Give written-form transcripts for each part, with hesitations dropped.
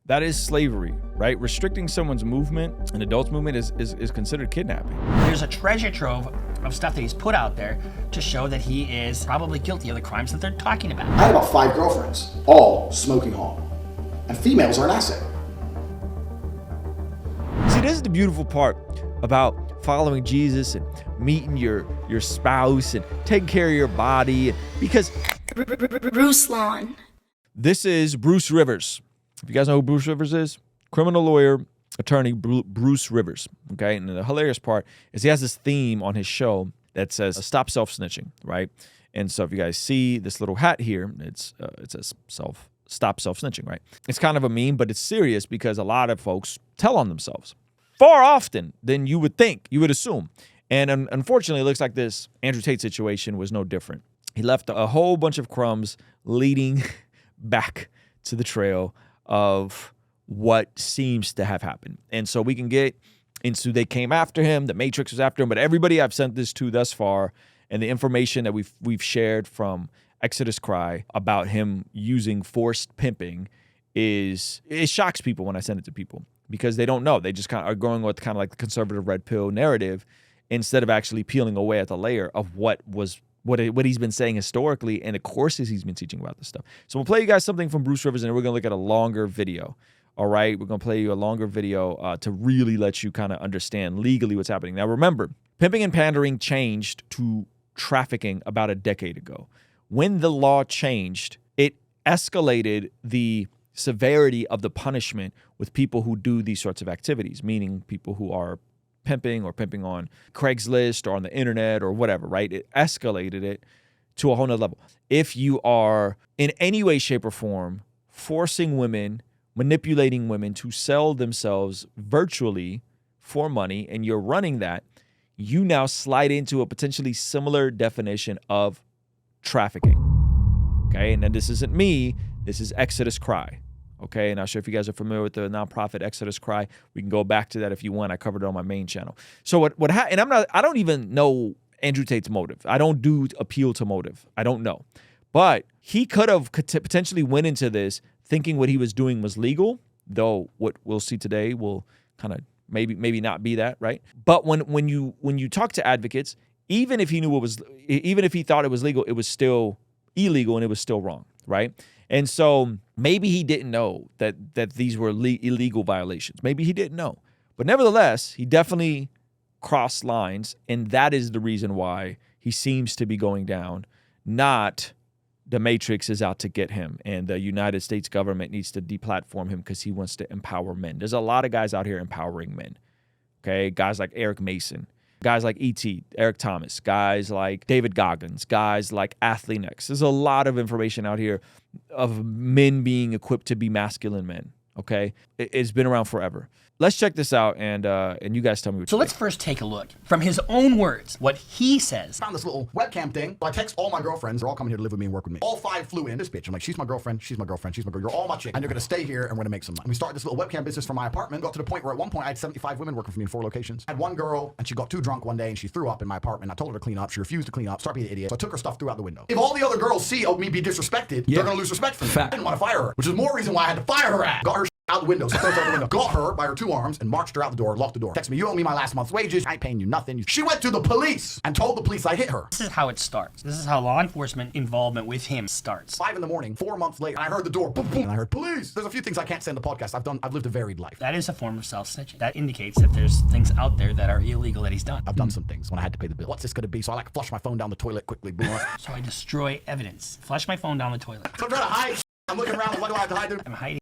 That is slavery, right? Restricting someone's movement, an adult's movement, is considered kidnapping. There's a treasure trove of stuff that he's put out there to show that he is probably guilty of the crimes that they're talking about. I had about 5 girlfriends, all smoking hot. And females are an asset. See, this is the beautiful part about following Jesus and meeting your spouse and taking care of your body, because Ruslan. This is Bruce Rivers. If you guys know who Bruce Rivers is, criminal lawyer, attorney Bruce Rivers. Okay, and the hilarious part is he has this theme on his show that says "Stop self-snitching," right? And so if you guys see this little hat here, it says "Stop self-snitching," right? It's kind of a meme, but it's serious because a lot of folks tell on themselves far often than you would think, you would assume. And unfortunately, it looks like this Andrew Tate situation was no different. He left a whole bunch of crumbs leading back to the trail of what seems to have happened. And so we can get into, they came after him, the Matrix was after him, but everybody I've sent this to thus far and the information that we've shared from Exodus Cry about him using forced pimping it shocks people when I send it to people because they don't know. They just kind of are going with kind of like the conservative red pill narrative instead of actually peeling away at the layer of what he's been saying historically and the courses he's been teaching about this stuff. So we'll play you guys something from Bruce Rivers, and we're going to look at a longer video. All right, we're going to play you a longer video to really let you kind of understand legally what's happening. Now remember, pimping and pandering changed to trafficking about a decade ago. When the law changed, it escalated the severity of the punishment with people who do these sorts of activities, meaning people who are pimping or pimping on Craigslist or on the internet or whatever, right? It escalated it to a whole nother level. If you are in any way, shape, or form forcing women, manipulating women to sell themselves virtually for money, and you're running that, you now slide into a potentially similar definition of trafficking. Okay, and then this isn't me, this is Exodus Cry. Okay, not sure if you guys are familiar with the nonprofit Exodus Cry. We can go back to that if you want. I covered it on my main channel. So I don't even know Andrew Tate's motive. I don't do appeal to motive. I don't know. But he could have potentially went into this thinking what he was doing was legal, though what we'll see today will kind of maybe not be that, right? But when you talk to advocates, even if he thought it was legal, it was still illegal and it was still wrong, right? And so maybe he didn't know that these were illegal violations. Maybe he didn't know. But nevertheless, he definitely crossed lines, and that is the reason why he seems to be going down, not the Matrix is out to get him and the United States government needs to deplatform him because he wants to empower men. There's a lot of guys out here empowering men, okay? Guys like Eric Mason, guys like E.T., Eric Thomas, guys like David Goggins, guys like Athlenex. There's a lot of information out here of men being equipped to be masculine men, okay? It's been around forever. Let's check this out, and you guys tell me what you think. Let's first take a look from his own words, what he says. Found this little webcam thing. So I text all my girlfriends. They're all coming here to live with me and work with me. All 5 flew in. This bitch. I'm like, she's my girlfriend. She's my girlfriend. She's my girl. You're all my chick. And you're going to stay here, and we're going to make some money. And we started this little webcam business from my apartment. Got to the point where at one point I had 75 women working for me in 4 locations. I had one girl, and she got too drunk one day, and she threw up in my apartment. I told her to clean up. She refused to clean up. Started being an idiot. So I took her stuff threw out the window. If all the other girls see me be disrespected, they're going to lose respect for me. I didn't want to fire her, which is more reason why I had to fire her at. Got her out the window, so out the window, got her by her 2 arms and marched her out the door, locked the door. Text me, you owe me my last month's wages. I ain't paying you nothing. She went to the police and told the police I hit her. This is how it starts. This is how law enforcement involvement with him starts. 5 in the morning, 4 months later, I heard the door, boom, boom, and I heard police. There's a few things I can't say in the podcast. I've lived a varied life. That is a form of self-snitching. That indicates that there's things out there that are illegal that he's done. I've done some things when I had to pay the bill. What's this gonna be? So I flush my phone down the toilet quickly. So I destroy evidence. Flush my phone down the toilet. So I'm trying to hide. I'm looking around. What do I have to hide? I'm hiding.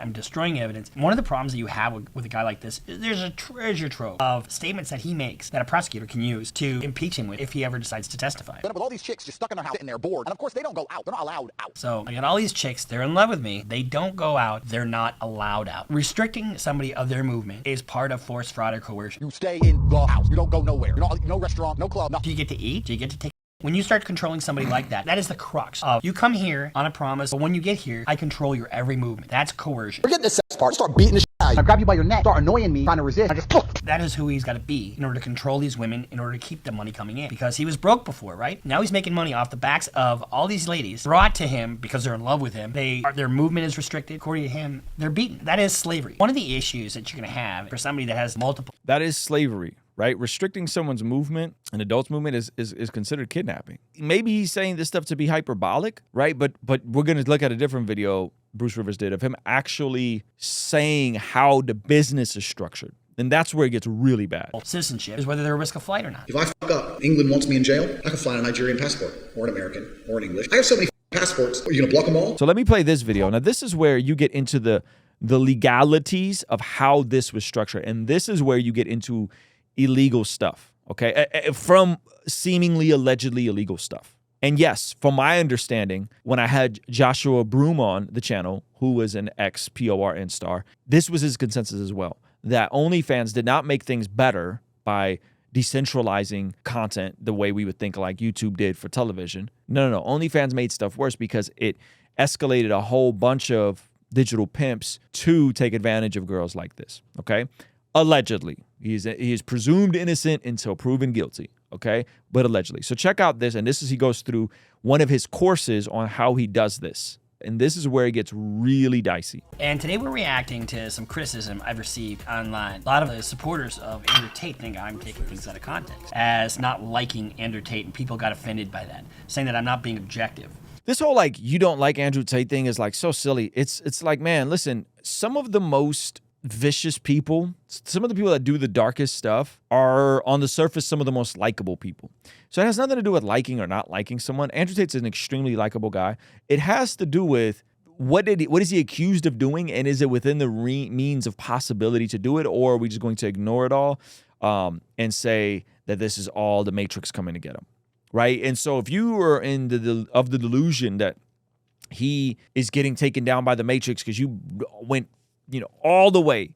I'm destroying evidence. One of the problems that you have with a guy like this is there's a treasure trove of statements that he makes that a prosecutor can use to impeach him with if he ever decides to testify. With all these chicks just stuck in their house, sitting there bored, and of course they don't go out. They're not allowed out. So I got all these chicks. They're in love with me. They don't go out. They're not allowed out. Restricting somebody of their movement is part of force, fraud, or coercion. You stay in the house. You don't go nowhere. No restaurant, no club. No. Do you get to eat? Do you get to take? When you start controlling somebody like that, that is the crux of you come here on a promise, but when you get here, I control your every movement. That's coercion. Forget the sex part. Start beating the shit out. guy. I grab you by your neck, start annoying me, trying to resist. I just That is who he's got to be in order to control these women, in order to keep the money coming in. Because he was broke before, right? Now he's making money off the backs of all these ladies brought to him because they're in love with him. Their movement is restricted. According to him, they're beaten. That is slavery. One of the issues that you're going to have for somebody that has multiple... That is slavery, right? Restricting someone's movement, an adult's movement, is considered kidnapping. Maybe he's saying this stuff to be hyperbolic, right? But we're going to look at a different video Bruce Rivers did of him actually saying how the business is structured. And that's where it gets really bad. Citizenship is whether they're a risk of flight or not. If I fuck up, England wants me in jail, I can fly on a Nigerian passport, or an American, or an English. I have so many passports. Are you gonna block them all? So let me play this video. Now, this is where you get into the legalities of how this was structured. And this is where you get into illegal stuff, okay? From seemingly allegedly illegal stuff. And yes, from my understanding, when I had Joshua Broom on the channel, who was an ex-PORN star, this was his consensus as well, that OnlyFans did not make things better by decentralizing content the way we would think like YouTube did for television. No. OnlyFans made stuff worse because it escalated a whole bunch of digital pimps to take advantage of girls like this, okay? Allegedly. He is presumed innocent until proven guilty, okay? But allegedly. So check out this, and he goes through one of his courses on how he does this. And this is where it gets really dicey. And today we're reacting to some criticism I've received online. A lot of the supporters of Andrew Tate think I'm taking things out of context as not liking Andrew Tate, and people got offended by that, saying that I'm not being objective. This whole like you don't like Andrew Tate thing is like so silly. It's like, man, listen, some of the most vicious people, some of the people that do the darkest stuff are on the surface some of the most likable people. So it has nothing to do with liking or not liking someone. Andrew Tate's an extremely likable guy. It has to do with what is he accused of doing, and is it within the means of possibility to do it, or are we just going to ignore it all and say that this is all the Matrix coming to get him, right? And so if you are in the delusion that he is getting taken down by the Matrix because you went all the way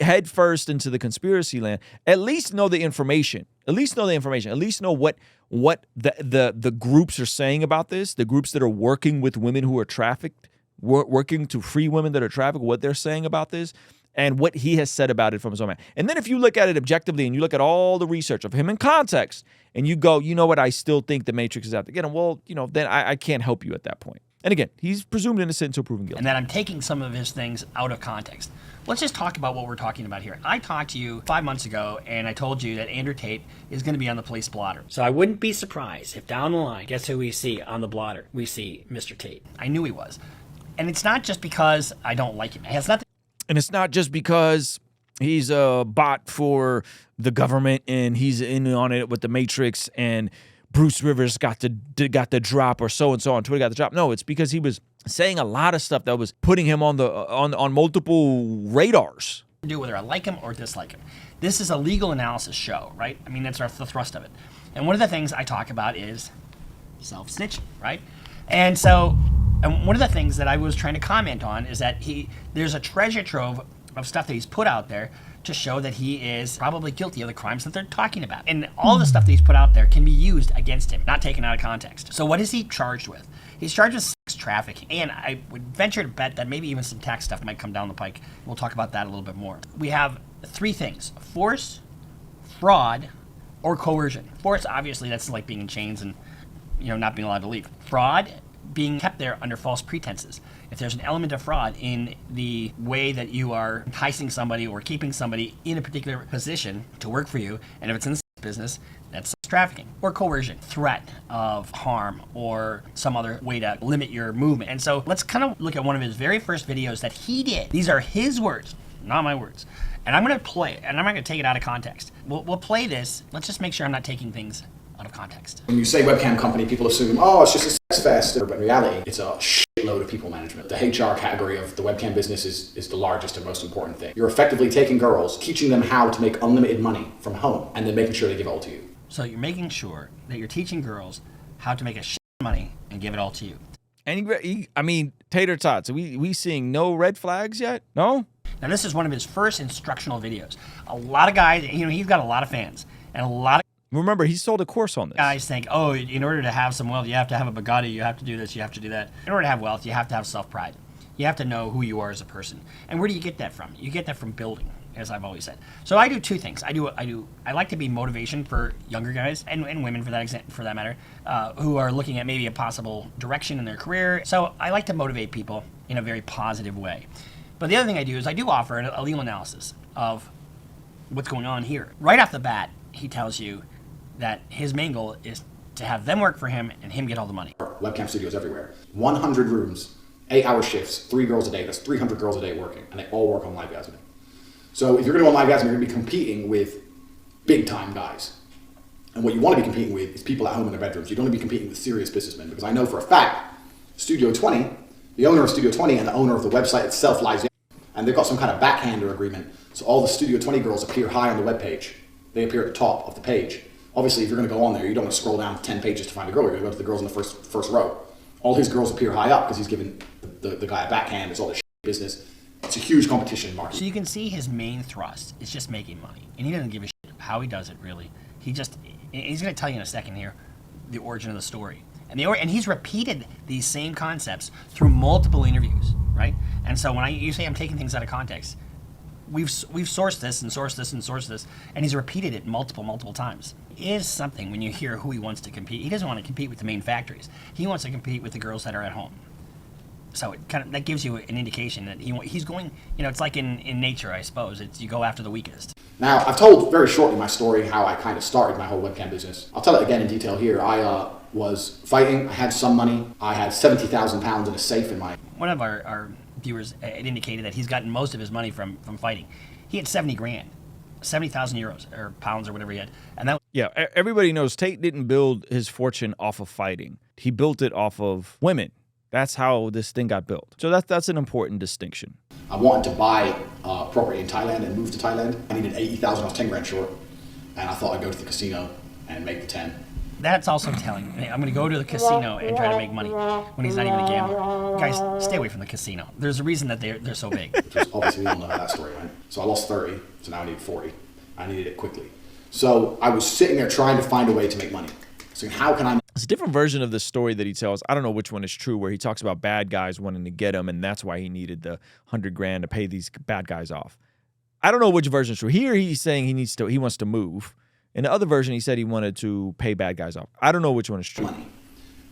head first into the conspiracy land, at least know the information. At least know what the groups are saying about this, the groups that are working with women who are trafficked, working to free women that are trafficked, what they're saying about this, and what he has said about it from his own mouth. And then if you look at it objectively and you look at all the research of him in context, and you go, you know what, I still think the Matrix is out to get him, well, then I can't help you at that point. And again, he's presumed innocent until proven guilty. And that I'm taking some of his things out of context. Let's just talk about what we're talking about here. I talked to you 5 months ago, and I told you that Andrew Tate is going to be on the police blotter. So I wouldn't be surprised if down the line, guess who we see on the blotter? We see Mr. Tate. I knew he was. And it's not just because I don't like him. It has nothing. And it's not just because he's a bot for the government and he's in on it with the Matrix and Bruce Rivers got the drop, or so and so on Twitter got the drop. No, it's because he was saying a lot of stuff that was putting him on multiple radars. Do whether I like him or dislike him. This is a legal analysis show, right? I mean, that's the thrust of it. And one of the things I talk about is self-snitching, right? And one of the things that I was trying to comment on is that there's a treasure trove of stuff that he's put out there to show that he is probably guilty of the crimes that they're talking about. And all the stuff that he's put out there can be used against him, not taken out of context. So what is he charged with? He's charged with sex trafficking. And I would venture to bet that maybe even some tax stuff might come down the pike. We'll talk about that a little bit more. We have three things: force, fraud, or coercion. Force, obviously, that's like being in chains and not being allowed to leave. Fraud, being kept there under false pretenses. If there's an element of fraud in the way that you are enticing somebody or keeping somebody in a particular position to work for you, and if it's in the business, that's trafficking. Or coercion, threat of harm or some other way to limit your movement. And so let's kind of look at one of his very first videos that he did. These are his words, not my words. And I'm going to play it, and I'm not going to take it out of context. We'll play this. Let's just make sure I'm not taking things out of context. When you say webcam company, people assume, oh, it's just a sex fest. But in reality, it's a shitload of people management. The HR category of the webcam business is the largest and most important thing. You're effectively taking girls, teaching them how to make unlimited money from home, and then making sure they give it all to you. So you're making sure that you're teaching girls how to make a shit money and give it all to you. And I mean, tater tots, are we seeing no red flags yet? No? Now this is one of his first instructional videos. A lot of guys, he's got a lot of fans, and a lot of Remember, he sold a course on this. guys think, oh, in order to have some wealth, you have to have a Bugatti, you have to do this, you have to do that. In order to have wealth, you have to have self-pride. You have to know who you are as a person. And where do you get that from? You get that from building, as I've always said. So I do two things. I like to be motivation for younger guys and women for that matter, who are looking at maybe a possible direction in their career. So I like to motivate people in a very positive way. But the other thing I do is I do offer a legal analysis of what's going on here. Right off the bat, he tells you that his main goal is to have them work for him and him get all the money. Webcam studios everywhere. 100 rooms, 8-hour shifts, 3 girls a day. That's 300 girls a day working, and they all work on LiveGasming. So if you're going to go on LiveGasming, you're going to be competing with big-time guys. And what you want to be competing with is people at home in their bedrooms. You don't want to be competing with serious businessmen, because I know for a fact, Studio 20, the owner of Studio 20 and the owner of the website itself, Lives, and they've got some kind of backhander agreement. So all the Studio 20 girls appear high on the webpage. They appear at the top of the page. Obviously, if you're going to go on there, you don't want to scroll down 10 pages to find a girl. You're going to go to the girls in the first row. All his girls appear high up because he's giving the guy a backhand. It's all this business. It's a huge competition market. So you can see his main thrust is just making money. And he doesn't give a shit how he does it, really. He's going to tell you in a second here the origin of the story. And he's repeated these same concepts through multiple interviews, right? And so when you say I'm taking things out of context, we've sourced this and sourced this and sourced this, and he's repeated it multiple times. It is something when you hear who he wants to compete. He doesn't want to compete with the main factories. He wants to compete with the girls that are at home. So that gives you an indication that he's going, it's like in nature, I suppose. You go after the weakest. Now, I've told very shortly my story, how I kind of started my whole webcam business. I'll tell it again in detail here. I was fighting. I had some money. I had 70,000 pounds in a safe in my... One of our viewers had indicated that he's gotten most of his money from fighting. He had 70 grand, 70,000 euros or pounds or whatever he had. And that... Yeah, everybody knows Tate didn't build his fortune off of fighting. He built it off of women. That's how this thing got built. So that's an important distinction. I wanted to buy property in Thailand and move to Thailand. I needed 80,000, I was 10 grand short. And I thought I'd go to the casino and make the 10. That's also telling. I'm going to go to the casino and try to make money when he's not even a gambler. Guys, stay away from the casino. There's a reason that they're so big. Obviously, we don't know how that story went. So I lost 30, so now I need 40. I needed it quickly. So I was sitting there trying to find a way to make money. So how can I... It's a different version of the story that he tells. I don't know which one is true, where he talks about bad guys wanting to get him, and that's why he needed the 100 grand to pay these bad guys off. I don't know which version is true. Here he's saying he wants to move. In the other version, he said he wanted to pay bad guys off. I don't know which one is true. Money.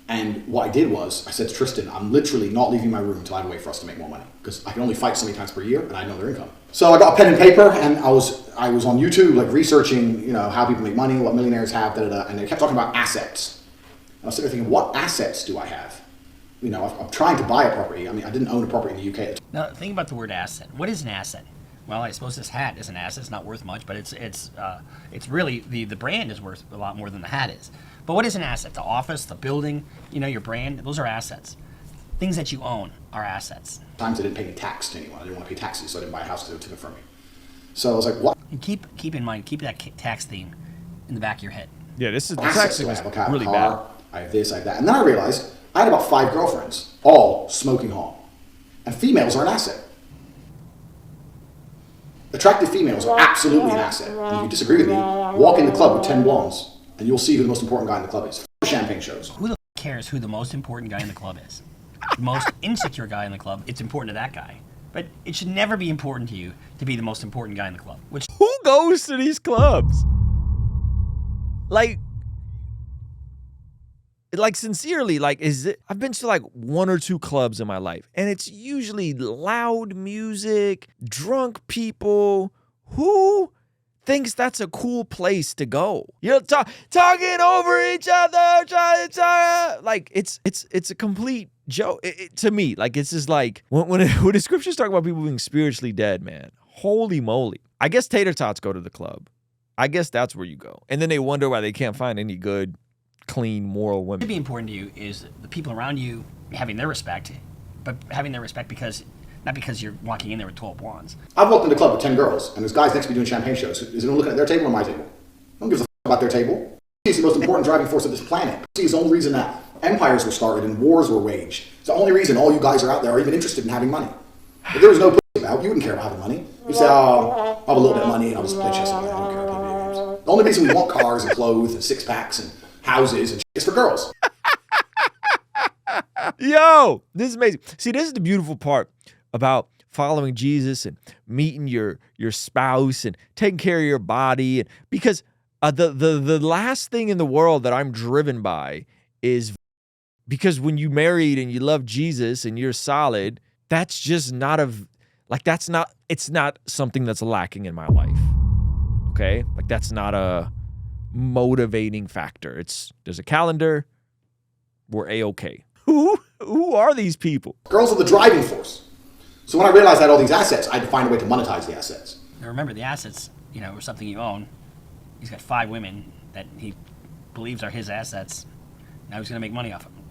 And what I did was, I said to Tristan, I'm literally not leaving my room until I have a way for us to make more money. Because I can only fight so many times per year, and I know their income. So I got a pen and paper, and I was on YouTube, like researching, how people make money, what millionaires have, and they kept talking about assets. And I was sitting there thinking, what assets do I have? I'm trying to buy a property. I mean, I didn't own a property in the UK. Now, think about the word asset. What is an asset? Well, I suppose this hat is an asset. It's not worth much, but it's really the brand is worth a lot more than the hat is. But what is an asset? The office, the building, your brand, those are assets. Things that you own are assets. Times I didn't pay any tax to anyone. I didn't want to pay taxes, so I didn't buy a house because they took it from me. So I was like, what? And keep in mind, keep that tax theme in the back of your head. Yeah, this is the Assets tax do I is have? Okay, I have really a car, bad. I have this, I have that. And then I realized I had about 5 girlfriends, all smoking hot. And females are an asset. Attractive females are absolutely an asset. And you disagree with me, walk in the club with 10 blondes, and you'll see who the most important guy in the club is. Champagne shows. Who the cares who the most important guy in the club is? The most insecure guy in the club, it's important to that guy. But it should never be important to you to be the most important guy in the club. Who goes to these clubs? Like sincerely, I've been to like 1 or 2 clubs in my life, and it's usually loud music, drunk people. Who thinks that's a cool place to go? You're talking over each other, like it's a complete joke to me. Like it's just like when the scriptures talk about people being spiritually dead, man. Holy moly! I guess tater tots go to the club. I guess that's where you go, and then they wonder why they can't find any good, clean, moral women. What should be important to you is the people around you having their respect, but having their respect not because you're walking in there with 12 blondes. I've walked in the club with 10 girls, and there's guys next to me doing champagne shows. Is anyone looking at their table or my table? No one gives a about their table. He's the most important driving force of this planet. He's the only reason that empires were started and wars were waged. It's the only reason all you guys are out there are even interested in having money. If there was no pussy about, you wouldn't care about having money. You'd say, I'll have a little bit of money and I'll just play chess all day. I don't care about playing video games. The only reason we want cars and clothes and 6-packs and houses and shit is for girls. Yo, this is amazing. See, this is the beautiful part about following Jesus and meeting your spouse and taking care of your body. And because the last thing in the world that I'm driven by is because when you married and you love Jesus and you're solid, that's just not it's not something that's lacking in my life. Okay? Like that's not a motivating factor. There's a calendar. We're A-okay. Who are these people? Girls are the driving force. So when I realized I had all these assets, I had to find a way to monetize the assets. Now remember, the assets, were something you own. He's got 5 women that he believes are his assets. Now he's going to make money off of them.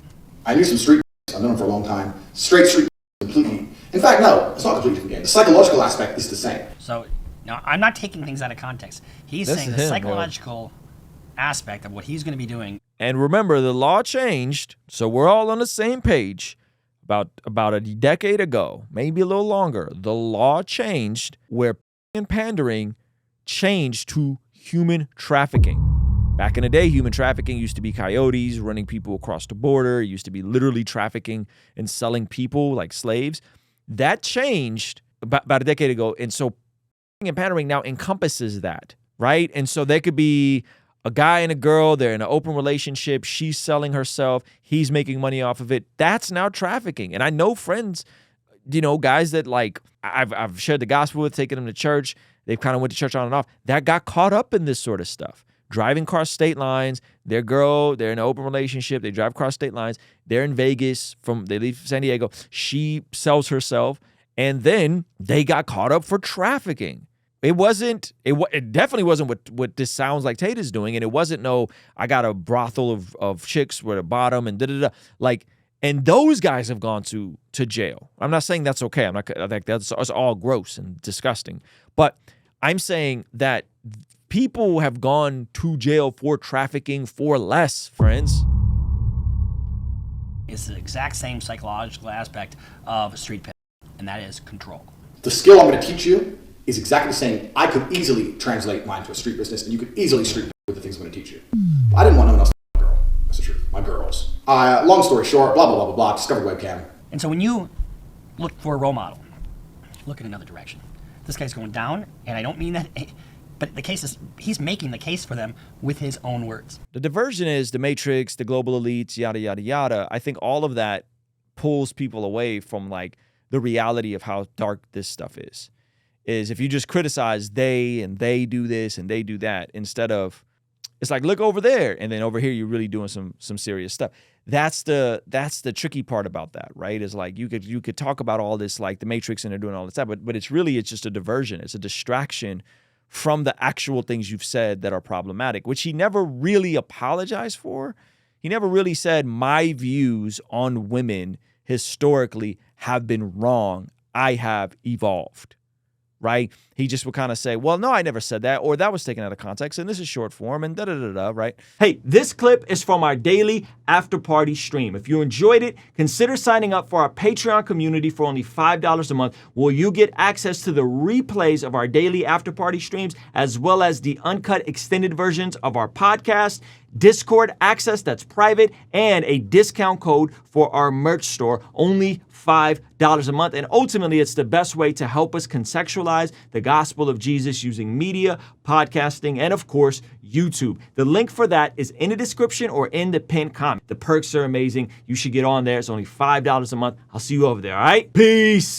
I knew some street. I've known him for a long time. Straight street, completely. In fact, no, it's not a completely different game. The psychological aspect is the same. So now I'm not taking things out of context. He's This saying is the him, psychological aspect of what he's going to be doing. And remember, the law changed, so we're all on the same page. About a decade ago, maybe a little longer, the law changed where and pandering changed to human trafficking. Back in the day, human trafficking used to be coyotes running people across the border. It used to be literally trafficking and selling people like slaves. That changed about a decade ago. And so and pandering now encompasses that, right? And so there could be a guy and a girl, they're in an open relationship. She's selling herself. He's making money off of it. That's now trafficking. And I know friends, guys that like I've shared the gospel with, taken them to church. They've kind of went to church on and off. That got caught up in this sort of stuff. Driving across state lines. They're in an open relationship. They drive across state lines. They're in Vegas. They leave San Diego. She sells herself. And then they got caught up for trafficking. It definitely wasn't what this sounds like Tate is doing. And it wasn't I got a brothel of chicks where the bottom and da-da-da. Like, and those guys have gone to jail. I'm not saying that's okay. I think that's all gross and disgusting. But I'm saying that people have gone to jail for trafficking for less, friends. It's the exact same psychological aspect of street pimp, and that is control. The skill I'm going to teach you is exactly the same. I could easily translate mine to a street business, and you could easily street with the things I'm going to teach you. I didn't want no one else to my girl. That's the truth. My girls. Long story short, blah, blah, blah, blah, blah, discovered webcam. And so when you look for a role model, look in another direction. This guy's going down, and I don't mean that, but the case is, he's making the case for them with his own words. The diversion is the Matrix, the global elites, yada, yada, yada. I think all of that pulls people away from like the reality of how dark this stuff is if you just criticize they do this and they do that, instead of, it's like, look over there, and then over here you're really doing some serious stuff. That's the tricky part about that, right? Is like you could talk about all this like the Matrix and they're doing all this stuff, but it's just a diversion. It's a distraction from the actual things you've said that are problematic, which he never really apologized for. He never really said my views on women historically have been wrong. I have evolved. Right? He just would kind of say, well, no, I never said that, or that was taken out of context, and this is short form, and da-da-da-da, right? Hey, this clip is from our daily after-party stream. If you enjoyed it, consider signing up for our Patreon community for only $5 a month, where you get access to the replays of our daily after-party streams, as well as the uncut extended versions of our podcast, Discord access that's private, and a discount code for our merch store, only $5 a month. And ultimately, it's the best way to help us contextualize the gospel of Jesus using media, podcasting, and of course, YouTube. The link for that is in the description or in the pinned comment. The perks are amazing. You should get on there. It's only $5 a month. I'll see you over there, all right? Peace.